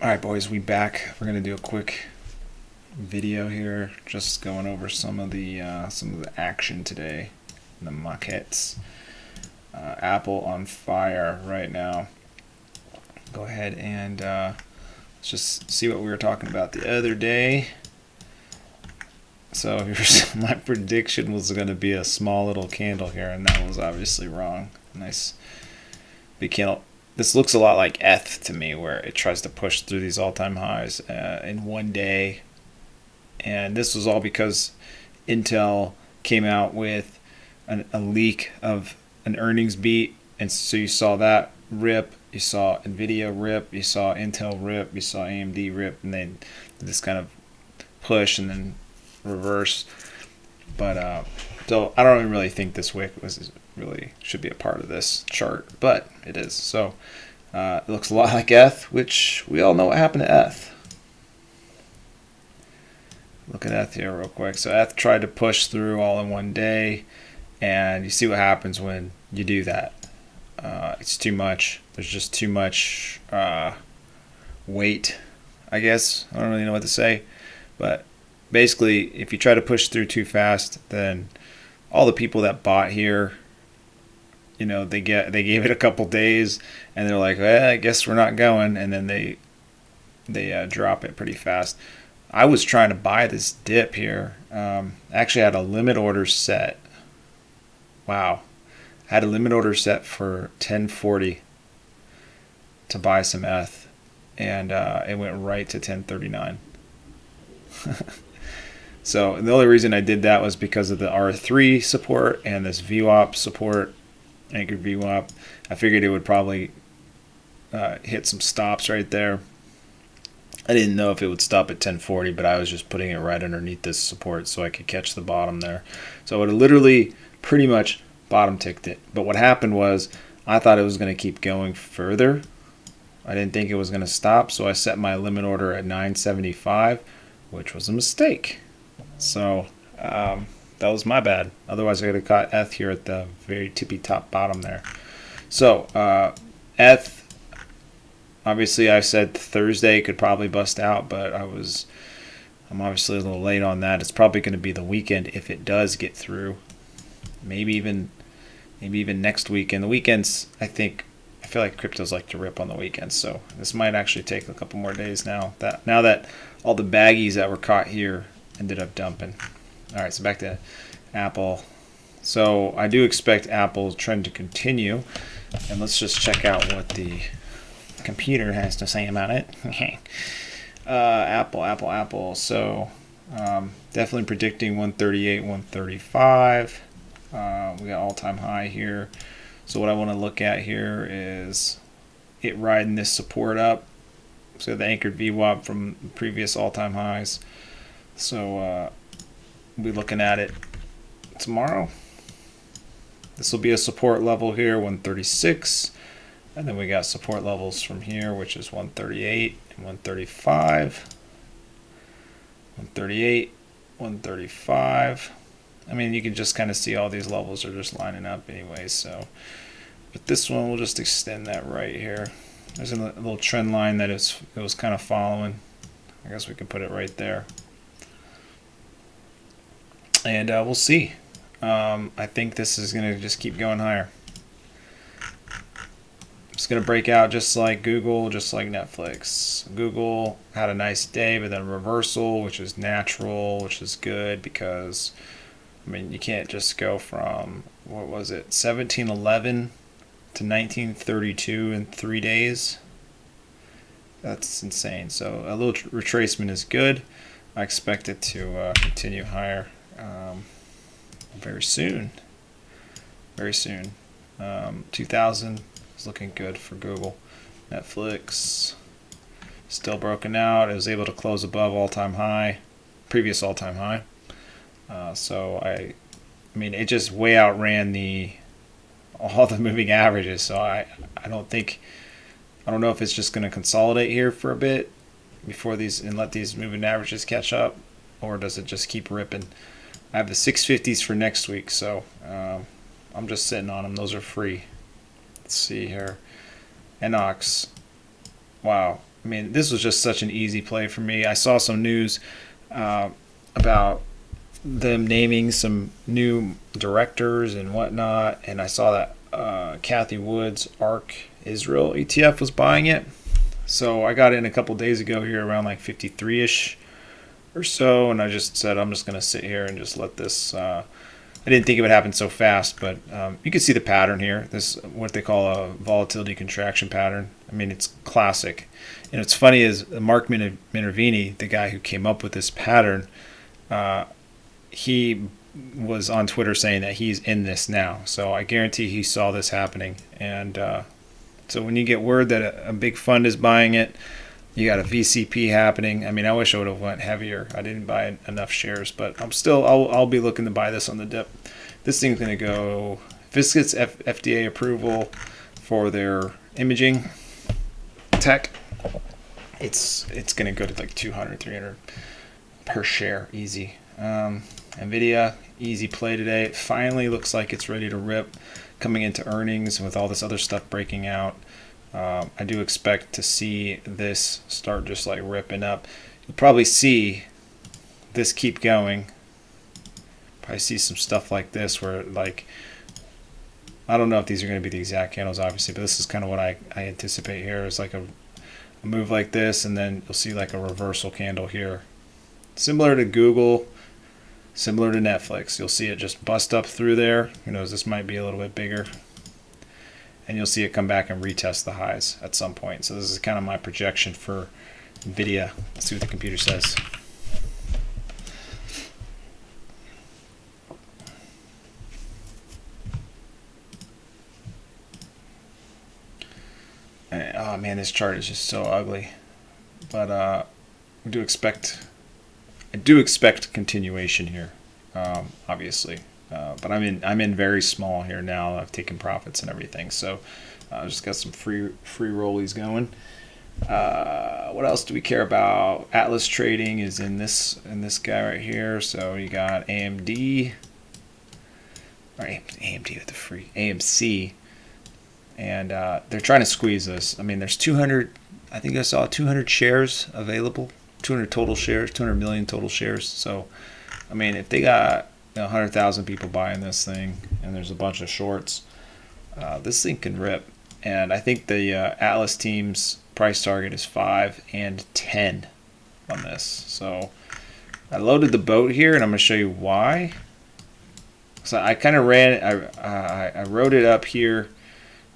Alright boys, we back. We're gonna do a quick video here, just going over some of the action today in the markets. Apple on fire right now. Go ahead and let's just see what we were talking about the other day. So my prediction was going to be a small little candle here, and that was obviously wrong. Nice big candle. This looks a lot like ETH to me, where it tries to push through these all-time highs in one day. And this was all because Intel came out with a leak of an earnings beat. And so you saw that rip, you saw NVIDIA rip, you saw Intel rip, you saw AMD rip, and then this kind of push and then reverse. But so I don't really think this wick really should be a part of this chart, but it is. So it looks a lot like ETH, which we all know what happened to ETH. Look at ETH here real quick. So ETH tried to push through all in one day, and you see what happens when you do that. It's too much. There's just too much weight, I guess. I don't really know what to say, but basically, if you try to push through too fast, then all the people that bought here, you know, they gave it a couple days, and they're like, well, I guess we're not going, and then they drop it pretty fast. I was trying to buy this dip here. Actually, I had a limit order set. Wow, I had a limit order set for 1040 to buy some ETH, and it went right to 1039. So the only reason I did that was because of the R3 support and this VWAP support, anchored VWAP. I figured it would probably hit some stops right there. I didn't know if it would stop at 1040, but I was just putting it right underneath this support so I could catch the bottom there. So it literally pretty much bottom ticked it. But what happened was I thought it was going to keep going further. I didn't think it was going to stop, so I set my limit order at 975, which was a mistake. So that was my bad. Otherwise, I could have caught ETH here at the very tippy top bottom there. So ETH, obviously, I said Thursday could probably bust out, but I'm obviously a little late on that. It's probably going to be the weekend if it does get through. Maybe even next weekend. The weekends, I feel like cryptos like to rip on the weekends, so this might actually take a couple more days now that all the baggies that were caught here ended up dumping. All right, so back to Apple. So I do expect Apple's trend to continue, and let's just check out what the computer has to say about it. Apple. So definitely predicting 138, 135. We got all-time high here. So what I want to look at here is it riding this support up. So the anchored VWAP from previous all-time highs. So we'll be looking at it tomorrow. This will be a support level here, 136. And then we got support levels from here, which is 138 and 135. 138, 135. I mean, you can just kind of see all these levels are just lining up anyway. So, but this one, we'll just extend that right here. There's a little trend line that it was kind of following. I guess we can put it right there. And we'll see. I think this is going to just keep going higher. It's going to break out just like Google, just like Netflix. Google had a nice day, but then reversal, which is natural, which is good because, I mean, you can't just go from, what was it, 1711 to 1932 in 3 days. That's insane. So a little retracement is good. I expect it to continue higher very soon. Very soon. 2000 is looking good for Google. Netflix still broken out. It was able to close above all-time high, previous all-time high. So I mean, it just way outran all the moving averages. So I don't know if it's just going to consolidate here for a bit before these and let these moving averages catch up, or does it just keep ripping? I have the 650s for next week, so I'm just sitting on them. Those are free. Let's see here. NOx. Wow. I mean, this was just such an easy play for me. I saw some news about them naming some new directors and whatnot, and I saw that Kathy Wood's ARK Israel ETF was buying it. So I got in a couple days ago here around like 53-ish or so, and I just said I'm just going to sit here and just let this. I didn't think it would happen so fast, but you can see the pattern here. This is what they call a volatility contraction pattern. I mean, it's classic. And what's funny is Mark Minervini, the guy who came up with this pattern, he was on Twitter saying that he's in this now. So I guarantee he saw this happening. And so when you get word that a big fund is buying it, you got a VCP happening. I mean, I wish I would have went heavier. I didn't buy enough shares, but I'll be looking to buy this on the dip. This thing's going to go, if this gets FDA approval for their imaging tech, it's going to go to like 200, 300 per share, easy. NVIDIA, easy play today. It finally looks like it's ready to rip coming into earnings with all this other stuff breaking out. I do expect to see this start just like ripping up. You'll probably see this keep going. Probably see some stuff like this where, like, I don't know if these are going to be the exact candles, obviously, but this is kind of what I anticipate here. Is like a move like this, and then you'll see like a reversal candle here. Similar to Google, similar to Netflix. You'll see it just bust up through there. Who knows, this might be a little bit bigger. And you'll see it come back and retest the highs at some point. So this is kind of my projection for NVIDIA. Let's see what the computer says. And, oh man, this chart is just so ugly. But I do expect continuation here, obviously. But I'm in very small here now. I've taken profits and everything, so I just got some free rollies going. What else do we care about? Atlas Trading is in this guy right here. So you got AMD, or AMD with the free AMC, and they're trying to squeeze this. I mean, there's 200. I think I saw 200 shares available. 200 total shares, 200 million total shares. So, I mean, if they got 100,000 people buying this thing, and there's a bunch of shorts, this thing can rip. And I think the Atlas team's price target is 5 and 10 on this. So I loaded the boat here, and I'm going to show you why. So I kind of I wrote it up here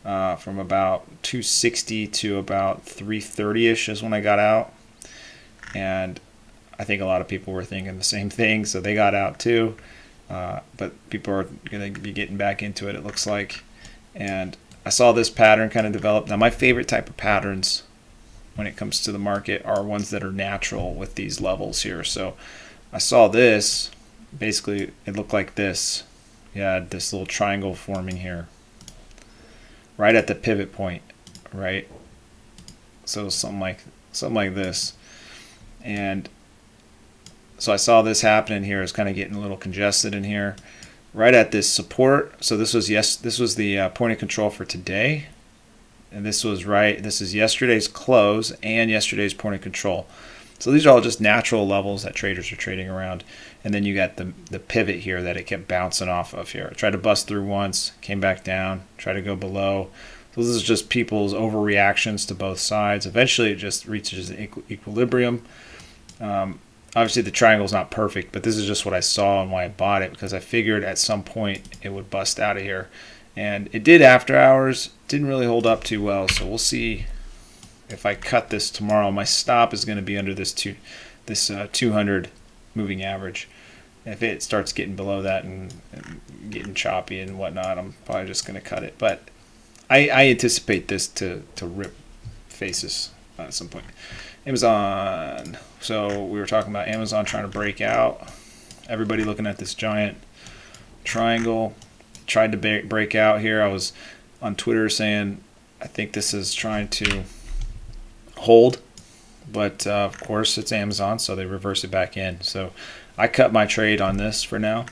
from about 260 to about 330-ish is when I got out. And I think a lot of people were thinking the same thing, so they got out too. But people are going to be getting back into it, it looks like. And I saw this pattern kind of develop. Now, my favorite type of patterns when it comes to the market are ones that are natural with these levels here. So I saw this. Basically, it looked like this. You had this little triangle forming here, right at the pivot point, right? So something like this. And so I saw this happening here. It's kind of getting a little congested in here, right at this support. So this was the point of control for today, and this is yesterday's close and yesterday's point of control. So these are all just natural levels that traders are trading around. And then you got the pivot here that it kept bouncing off of here. It tried to bust through once, came back down, tried to go below. So this is just people's overreactions to both sides. Eventually it just reaches an equilibrium. Obviously the triangle is not perfect, but this is just what I saw and why I bought it, because I figured at some point it would bust out of here. And it did after hours. Didn't really hold up too well, so we'll see if I cut this tomorrow. My stop is going to be under this 200 moving average. If it starts getting below that and getting choppy and whatnot, I'm probably just going to cut it. But I anticipate this to rip faces at some point. Amazon. So we were talking about Amazon trying to break out. Everybody looking at this giant triangle. Tried to break out here. I was on Twitter saying I think this is trying to hold, but of course it's Amazon, so they reverse it back in. So I cut my trade on this for now,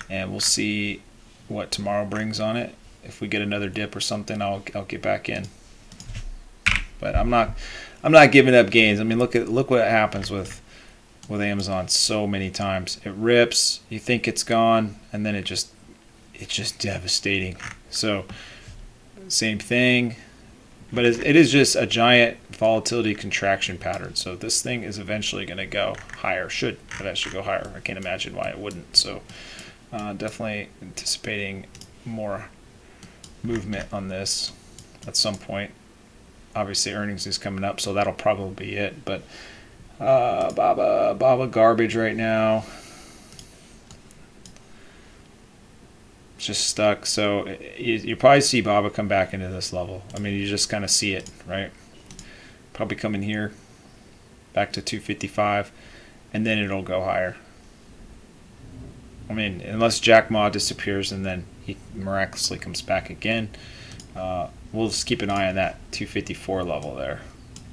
and we'll see what tomorrow brings on it. If we get another dip or something, I'll get back in. But I'm not I'm not giving up gains. I mean, look what happens with Amazon so many times. It rips, you think it's gone, and then it's just devastating. So same thing, but it is just a giant volatility contraction pattern. So this thing is eventually going to go higher, should eventually go higher. I can't imagine why it wouldn't. So definitely anticipating more movement on this at some point. Obviously earnings is coming up, so that'll probably be it. But Baba garbage right now. It's just stuck. So you probably see Baba come back into this level. I mean, you just kind of see it, right? Probably come in here, back to 255, and then it'll go higher. I mean, unless Jack Ma disappears and then he miraculously comes back again. We'll just keep an eye on that 254 level there.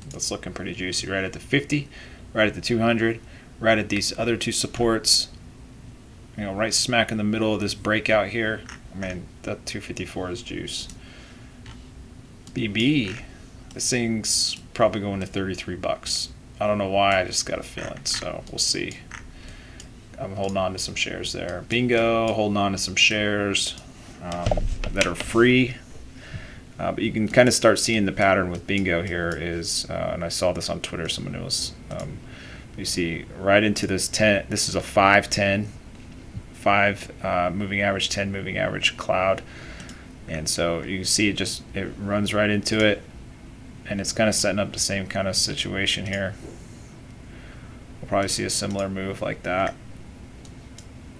That's looking pretty juicy. Right at the 50, right at the 200, right at these other two supports. You know, right smack in the middle of this breakout here. I mean, that 254 is juice. BB, this thing's probably going to 33 bucks. I don't know why, I just got a feeling. So we'll see. I'm holding on to some shares there. Bingo, holding on to some shares that are free. But you can kind of start seeing the pattern with Bingo here is, and I saw this on Twitter, someone was, you see right into this 10, this is a 5-10, 5 moving average, 10 moving average cloud. And so you see it runs right into it, and it's kind of setting up the same kind of situation here. We'll probably see a similar move like that.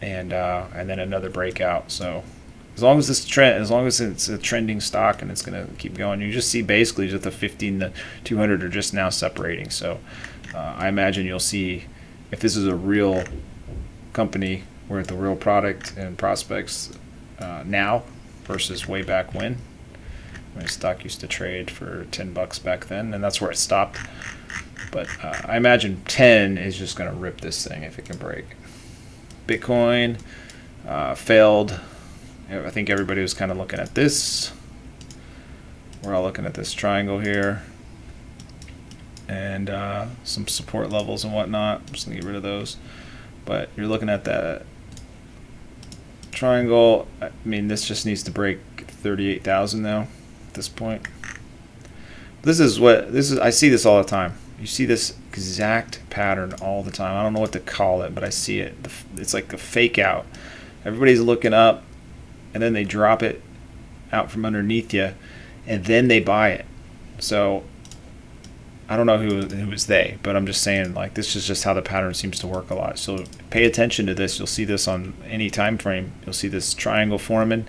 And then another breakout. So as long as it's a trending stock and it's going to keep going, you just see basically just the 15 to 200 are just now separating. So I imagine you'll see, if this is a real company with a real product and prospects now versus way back when stock used to trade for $10 back then, and that's where it stopped. But I imagine 10 is just going to rip this thing if it can break. Bitcoin failed. I think everybody was kind of looking at this. We're all looking at this triangle here, and some support levels and whatnot. I'm just gonna get rid of those. But you're looking at that triangle. I mean, this just needs to break 38,000 now at this point. This is. I see this all the time. You see this exact pattern all the time. I don't know what to call it, but I see it. It's like a fake out. Everybody's looking up, and then they drop it out from underneath you, and then they buy it. So I don't know who was they, but I'm just saying, like, this is just how the pattern seems to work a lot. So pay attention to this. You'll see this on any time frame. You'll see this triangle forming.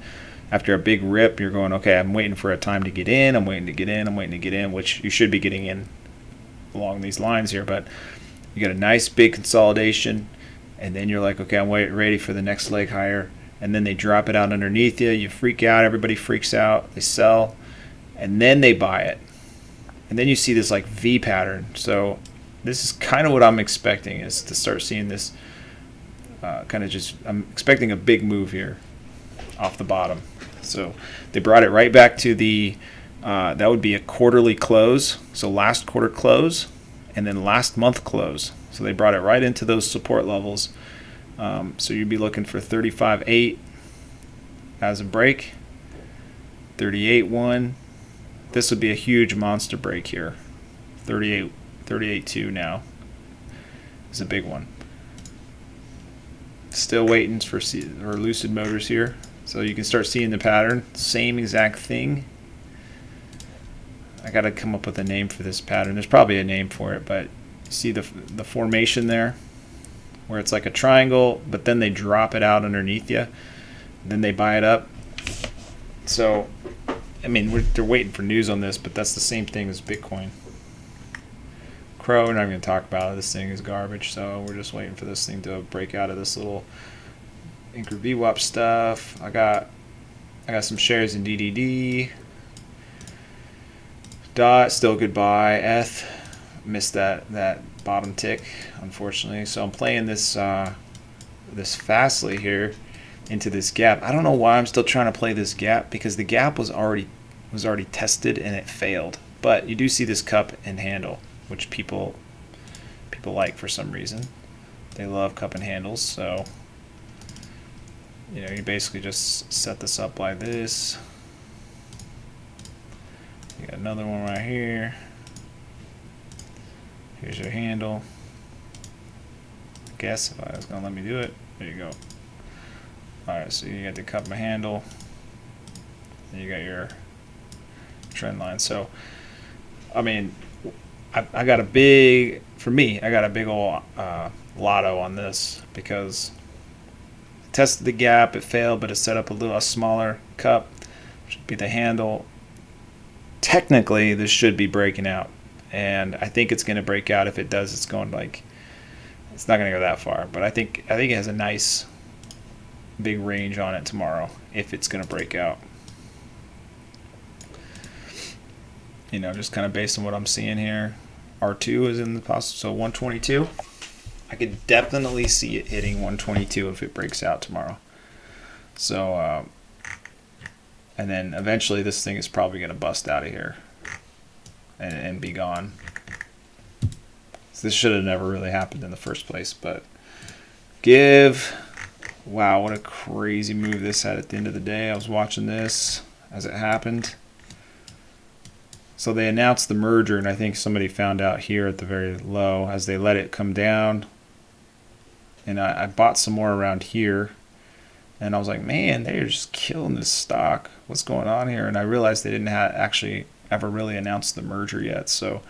After a big rip, you're going, okay, I'm waiting for a time to get in. I'm waiting to get in, which you should be getting in along these lines here. But you get a nice big consolidation, and then you're like, okay, I'm ready for the next leg higher. And then they drop it out underneath you. You freak out. Everybody freaks out. They sell, and then they buy it. And then you see this like V pattern. So this is kind of what I'm expecting, is to start seeing this I'm expecting a big move here off the bottom. So they brought it right back to the, that would be a quarterly close. So last quarter close and then last month close. So they brought it right into those support levels. So you'd be looking for 35.8 as a break, 38.1. This would be a huge monster break here. 38.2 now is a big one. Still waiting for Lucid Motors here. So you can start seeing the pattern. Same exact thing. I got to come up with a name for this pattern. There's probably a name for it, but you see the formation there, where it's like a triangle, but then they drop it out underneath you. Then they buy it up. So, I mean, they're waiting for news on this, but that's the same thing as Bitcoin. Crow, we're not going to talk about it. This thing is garbage, so we're just waiting for this thing to break out of this little Anchor VWAP stuff. I got some shares in DDD. DOT, still good buy. ETH, missed that bottom tick, unfortunately. So I'm playing this this Fastly here into this gap. I don't know why I'm still trying to play this gap, because the gap was already tested and it failed. But you do see this cup and handle. which people like for some reason. They love cup and handles, so you basically just set this up like this. You got another one right here. Here's your handle. I guess if I was gonna let me do it, there you go. Alright, so you got the cup and handle, and you got your trend line. So I mean, I got a big, for me, I got a big old lotto on this, because I tested the gap, it failed, but it set up a smaller cup, which would be the handle. Technically, this should be breaking out, and I think it's going to break out. If it does, it's going it's not going to go that far, but I think it has a nice big range on it tomorrow if it's going to break out. Just kind of based on what I'm seeing here. R2 is in the possible, so 122. I could definitely see it hitting 122 if it breaks out tomorrow. So, and then eventually this thing is probably going to bust out of here and be gone. So this should have never really happened in the first place, but wow, what a crazy move this had at the end of the day. I was watching this as it happened. So they announced the merger, and I think somebody found out here at the very low as they let it come down. And I bought some more around here, and I was like, man, they're just killing this stock. What's going on here? And I realized they didn't actually ever really announced the merger yet. So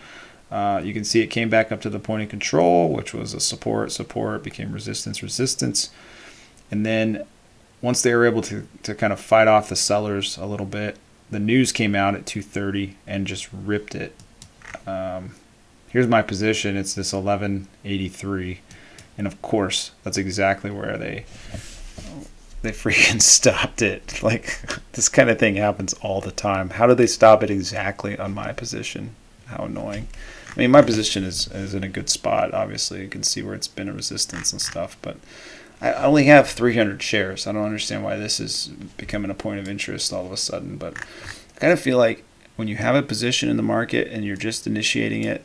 you can see it came back up to the point of control, which was a support, became resistance. And then once they were able to kind of fight off the sellers a little bit, the news came out at 2:30 and just ripped it. Here's my position. It's this 1183, and of course that's exactly where they freaking stopped it. Like, this kind of thing happens all the time. How do they stop it exactly on my position? How annoying. I mean, my position is in a good spot. Obviously, you can see where it's been a resistance and stuff, but I only have 300 shares. I don't understand why this is becoming a point of interest all of a sudden, but I kind of feel like when you have a position in the market and you're just initiating it,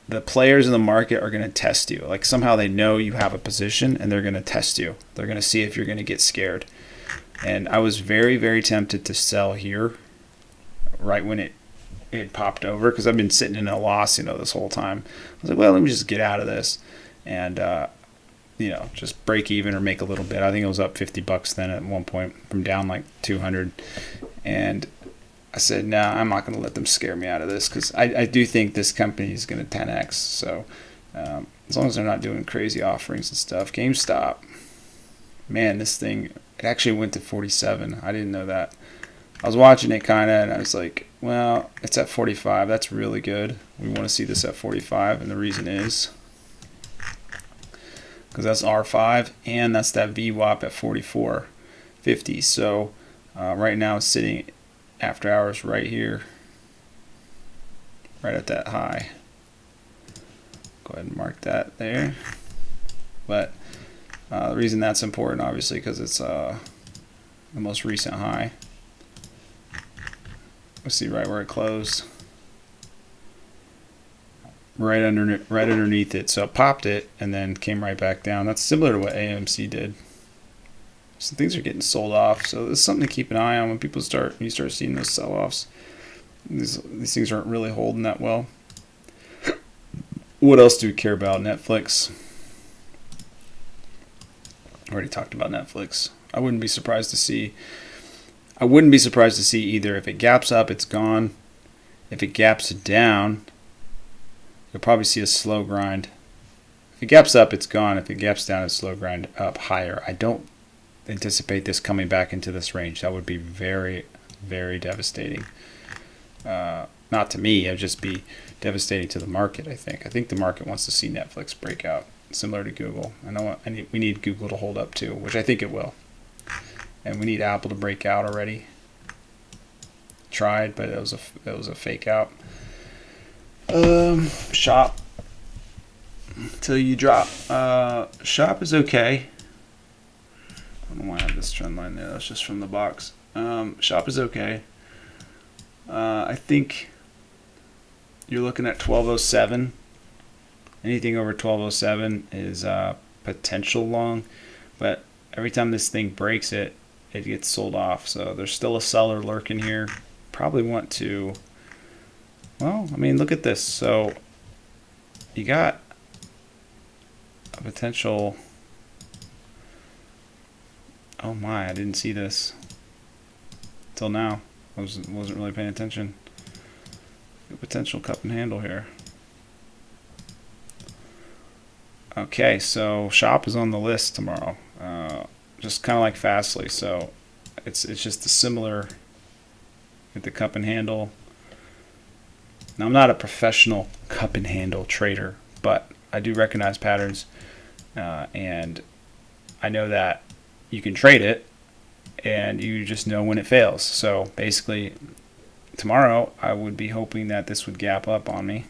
the players in the market are going to test you. Like, somehow they know you have a position and they're going to test you. They're going to see if you're going to get scared. And I was very, very tempted to sell here right when it popped over, because I've been sitting in a loss, this whole time. I was like, well, let me just get out of this and just break even or make a little bit. I think it was up $50 then at one point from down like 200. And I said, no, I'm not going to let them scare me out of this, because I do think this company is going to 10x. So as long as they're not doing crazy offerings and stuff. GameStop, man, this thing, it actually went to 47. I didn't know that. I was watching it kind of, and I was like, well, it's at 45. That's really good. We want to see this at 45, and the reason is because that's R5, and that's that VWAP at 44.50. So right now it's sitting after hours right here, right at that high. Go ahead and mark that there. But the reason that's important, obviously, because it's the most recent high. Let's see right where it closed. Right underneath it. So it popped it and then came right back down. That's similar to what AMC did. So things are getting sold off. So it's something to keep an eye on when you start seeing those sell-offs. These things aren't really holding that well. What else do we care about? Netflix. I already talked about Netflix. I wouldn't be surprised to see either if it gaps up, it's gone. If it gaps down, you'll probably see a slow grind. If it gaps up, it's gone. If it gaps down, it's slow grind up higher. I don't anticipate this coming back into this range. That would be very, very devastating. Not to me. It would just be devastating to the market, I think. I think the market wants to see Netflix break out, similar to Google. We need Google to hold up too, which I think it will. And we need Apple to break out already. Tried, but it was a fake out. Shop till you drop. Shop is okay. I don't know why I have this trend line there. That's just from the box. Shop is okay. I think you're looking at 1207. Anything over 1207 is potential long, but every time this thing breaks it, it gets sold off. So there's still a seller lurking here. Probably want to, well, I mean, look at this. So you got a potential, oh my, I didn't see this till now. I wasn't really paying attention. A potential cup and handle here. Okay, so shop is on the list tomorrow, just kind of like Fastly. So it's just a similar with the cup and handle. Now I'm not a professional cup and handle trader, but I do recognize patterns, and I know that you can trade it, and you just know when it fails. So basically, tomorrow I would be hoping that this would gap up on me,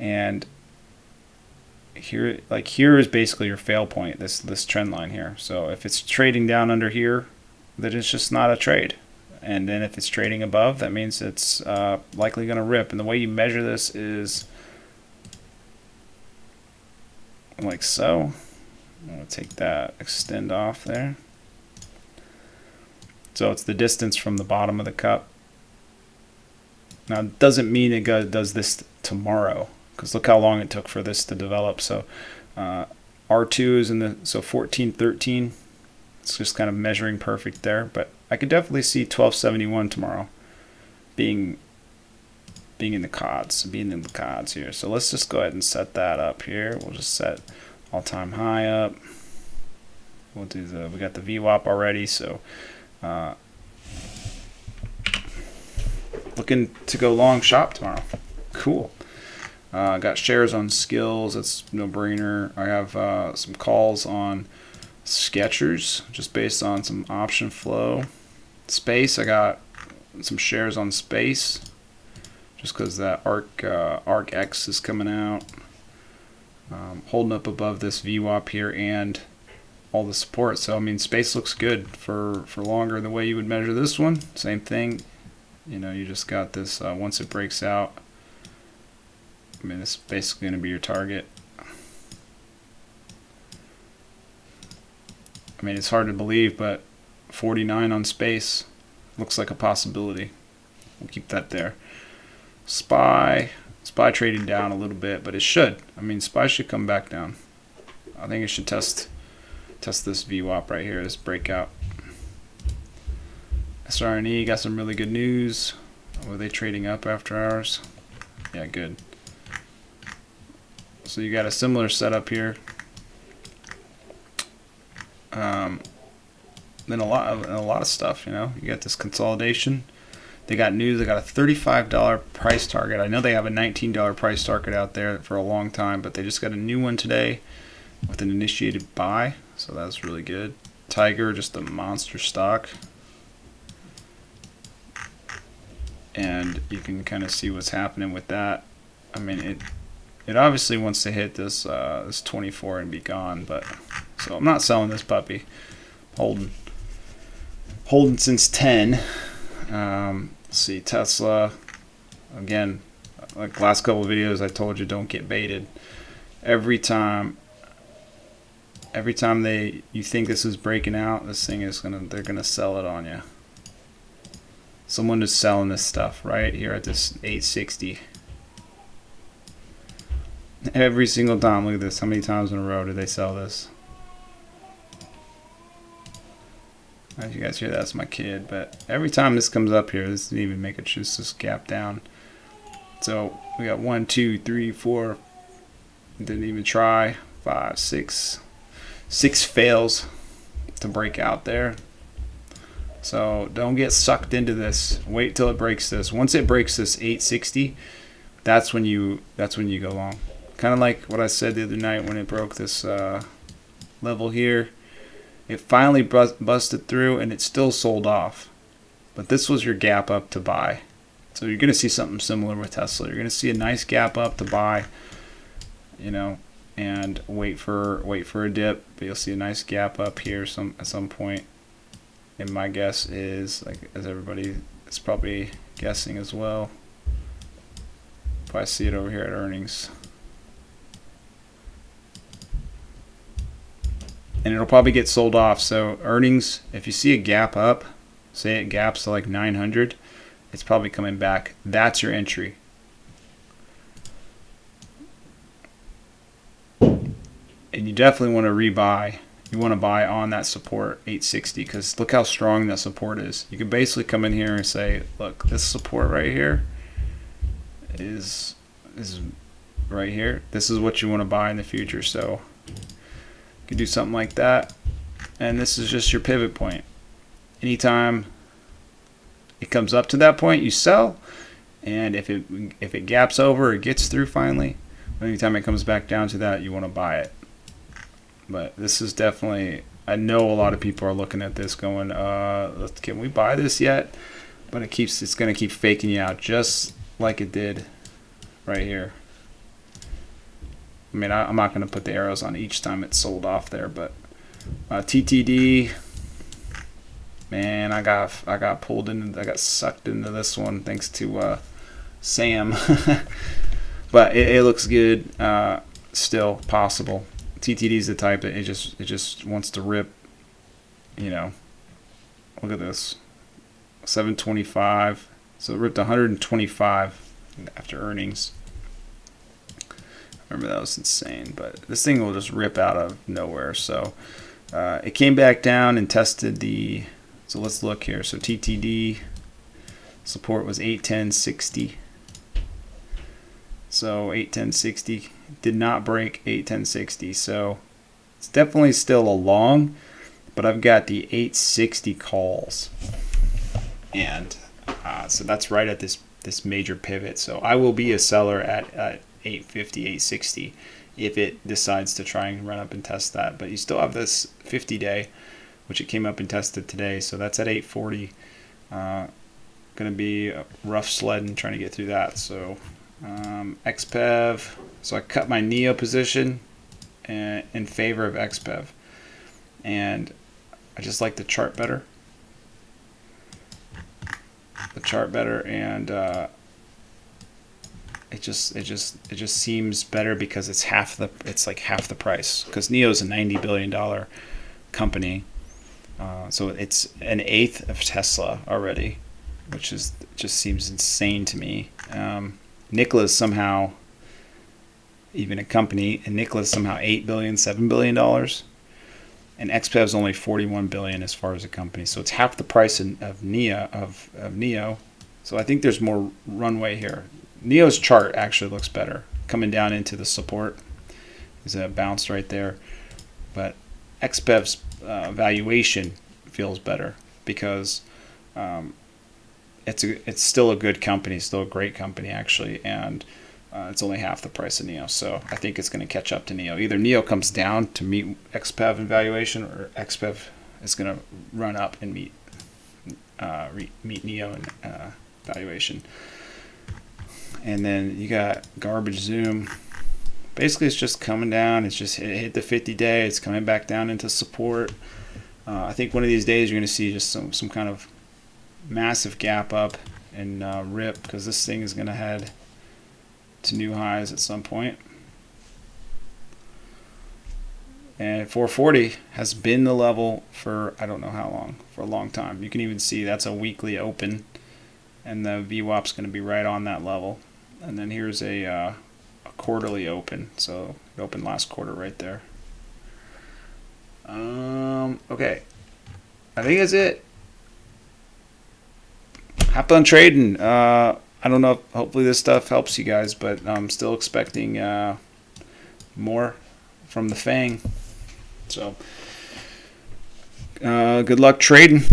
and here is basically your fail point, this trend line here. So if it's trading down under here, then it's just not a trade. And then if it's trading above, that means it's likely going to rip. And the way you measure this is like so. I'm going to take that extend off there. So it's the distance from the bottom of the cup. Now it doesn't mean it does this tomorrow, because look how long it took for this to develop. So R2 is in the 1413. It's just kind of measuring perfect there, but I could definitely see 1271 tomorrow being in the CODs here. So let's just go ahead and set that up here. We'll just set all-time high up. We'll do we got the VWAP already, so looking to go long shop tomorrow. Cool. Got shares on Skills. That's no brainer. I have some calls on Skechers, just based on some option flow. Space, I got some shares on Space, just because that ARC X is coming out, holding up above this VWAP here and all the support. So I mean, Space looks good for longer. The way you would measure this one, same thing. You know, you just got this once it breaks out. I mean, this is basically going to be your target. I mean, it's hard to believe, but 49 on Space looks like a possibility. We'll keep that there. SPY trading down a little bit, but it should. I mean, SPY should come back down. I think it should test this VWAP right here, this breakout. SRNE got some really good news. Were they trading up after hours? Yeah, good. So you got a similar setup here. Then a lot of stuff, you know. You got this consolidation. They got news. They got a $35 price target. I know they have a $19 price target out there for a long time, but they just got a new one today with an initiated buy. So that's really good. Tiger, just a monster stock. And you can kind of see what's happening with that. I mean, it obviously wants to hit this 24 and be gone, but so I'm not selling this puppy. Holding since 10. Let's see, Tesla. Again, like last couple of videos, I told you don't get baited. Every time you think this is breaking out, this thing is they're gonna sell it on you. Someone is selling this stuff right here at this 860. Every single time. Look at this. How many times in a row did they sell this? As you guys hear, that's my kid. But every time this comes up here, this didn't even make it just this gap down. So we got 1, 2, 3, 4. Didn't even try. 5, 6. 6 fails to break out there. So don't get sucked into this. Wait till it breaks this. Once it breaks this 860, that's when you go long. Kind of like what I said the other night when it broke this level here. It finally busted through and it still sold off. But this was your gap up to buy. So you're going to see something similar with Tesla. You're going to see a nice gap up to buy, you know, and wait for a dip. But you'll see a nice gap up here at some point. And my guess is, like as everybody is probably guessing as well, if I see it over here at earnings. And it'll probably get sold off. So earnings, if you see a gap up, say it gaps to like 900, it's probably coming back. That's your entry. And you definitely want to rebuy. You want to buy on that support 860, because look how strong that support is. You can basically come in here and say, look, this support right here is right here. This is what you want to buy in the future. So you can do something like that, and this is just your pivot point. Anytime it comes up to that point, you sell, and if it gaps over, it gets through finally. Anytime it comes back down to that, you want to buy it. But this is definitely, I know a lot of people are looking at this going, can we buy this yet? But it's going to keep faking you out just like it did right here. I mean, I'm not going to put the arrows on each time it's sold off there, but TTD, man, I got pulled into, I got sucked into this one thanks to Sam. But it looks good, still possible. TTD is the type that it just wants to rip. You know, look at this, 725. So it ripped 125 after earnings. Remember, that was insane, but this thing will just rip out of nowhere. So it came back down and tested the, so let's look here. So TTD support was 810.60. So 810.60 did not break 810.60. So it's definitely still a long, but I've got the 860 calls. And so that's right at this major pivot. So I will be a seller at 850, 860 if it decides to try and run up and test that. But you still have this 50-day, which it came up and tested today. So that's at 840. Going to be a rough sledding trying to get through that. So XPEV. So I cut my NIO position in favor of XPEV. And I just like the chart better. And it just seems better because it's like half the price, because NIO is a $90 billion company, so it's an eighth of Tesla already, which just seems insane to me. Nikola is somehow even a company, and Nikola is somehow $8 billion, $7 billion, and XPEV is only $41 billion as far as a company, so it's half the price of NIO. So I think there's more runway here. NIO's chart actually looks better. Coming down into the support is a bounce right there. But XPEV's valuation feels better because it's still a good company, still a great company actually, and it's only half the price of NIO. So I think it's going to catch up to NIO. Either NIO comes down to meet XPEV in valuation, or XPEV is going to run up and meet NIO in valuation. And then you got garbage zoom. Basically, it's just coming down. It hit the 50-day. It's coming back down into support. I think one of these days you're going to see just some kind of massive gap up and rip, because this thing is going to head to new highs at some point. And 440 has been the level for I don't know how long, for a long time. You can even see that's a weekly open, and the VWAP's going to be right on that level. And then here's a quarterly open. So it opened last quarter right there. Okay, I think that's it. Have fun trading. I don't know if hopefully this stuff helps you guys, but I'm still expecting more from the FANG. So good luck trading.